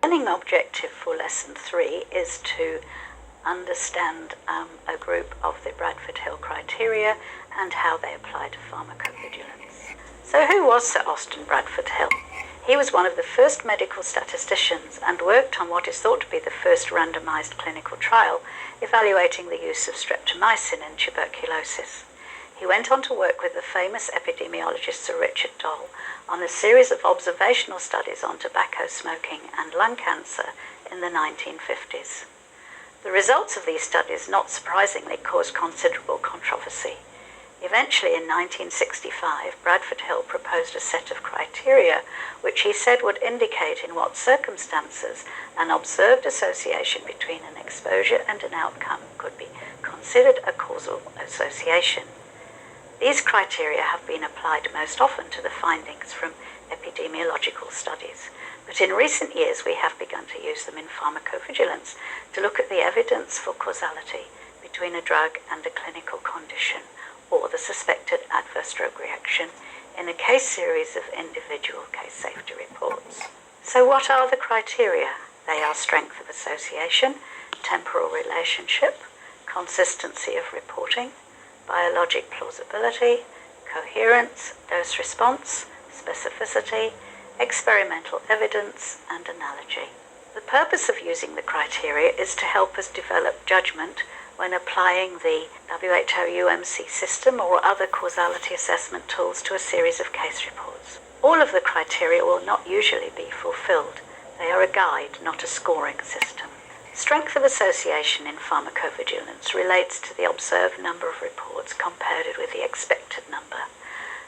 learning objective for lesson 3 is to understand a group of the Bradford Hill criteria and how they apply to pharmacovigilance. So who was Sir Austin Bradford Hill? He was one of the first medical statisticians and worked on what is thought to be the first randomized clinical trial evaluating the use of streptomycin in tuberculosis. He went on to work with the famous epidemiologist Sir Richard Doll on a series of observational studies on tobacco smoking and lung cancer in the 1950s. The results of these studies, not surprisingly, caused considerable controversy. Eventually, in 1965, Bradford Hill proposed a set of criteria which he said would indicate in what circumstances an observed association between an exposure and an outcome could be considered a causal association. These criteria have been applied most often to the findings from epidemiological studies, but in recent years we have begun to use them in pharmacovigilance to look at the evidence for causality between a drug and a clinical condition or the suspected adverse drug reaction in a case series of individual case safety reports. So what are the criteria? They are strength of association, temporal relationship, consistency of reporting, biologic plausibility, coherence, dose response, specificity, experimental evidence, and analogy. The purpose of using the criteria is to help us develop judgment when applying the WHO-UMC system or other causality assessment tools to a series of case reports. All of the criteria will not usually be fulfilled. They are a guide, not a scoring system. Strength of association in pharmacovigilance relates to the observed number of reports compared with the expected number.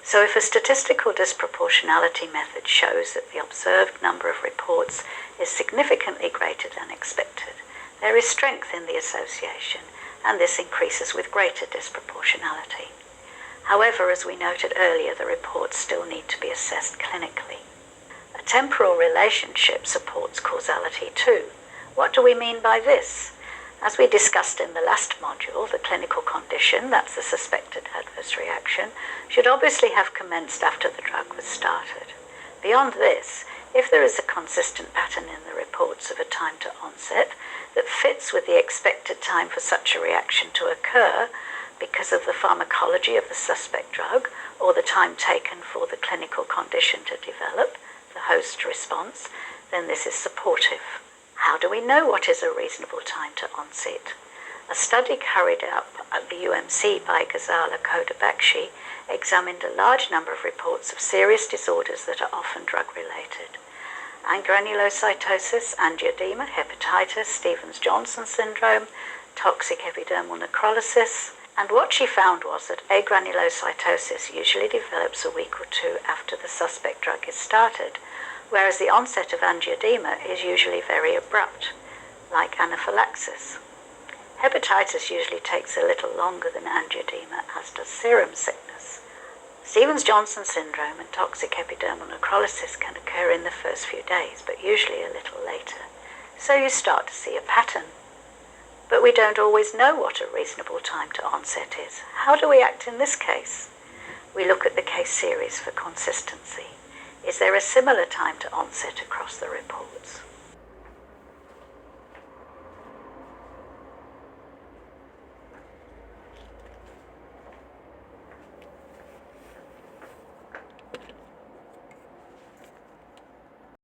So if a statistical disproportionality method shows that the observed number of reports is significantly greater than expected, there is strength in the association, and this increases with greater disproportionality. However, as we noted earlier, the reports still need to be assessed clinically. A temporal relationship supports causality too. What do we mean by this? As we discussed in the last module, the clinical condition, that's the suspected adverse reaction, should obviously have commenced after the drug was started. Beyond this, if there is a consistent pattern in the reports of a time to onset that fits with the expected time for such a reaction to occur because of the pharmacology of the suspect drug or the time taken for the clinical condition to develop, the host response, then this is supportive. How do we know what is a reasonable time to onset? A study carried out at the UMC by Ghazala Kodabakshi examined a large number of reports of serious disorders that are often drug-related. Agranulocytosis, angioedema, hepatitis, Stevens-Johnson syndrome, toxic epidermal necrolysis, and what she found was that agranulocytosis usually develops a week or two after the suspect drug is started, whereas the onset of angioedema is usually very abrupt, like anaphylaxis. Hepatitis usually takes a little longer than angioedema, as does serum sickness. Stevens-Johnson syndrome and toxic epidermal necrolysis can occur in the first few days, but usually a little later. So you start to see a pattern. But we don't always know what a reasonable time to onset is. How do we act in this case? We look at the case series for consistency. Is there a similar time to onset across the reports?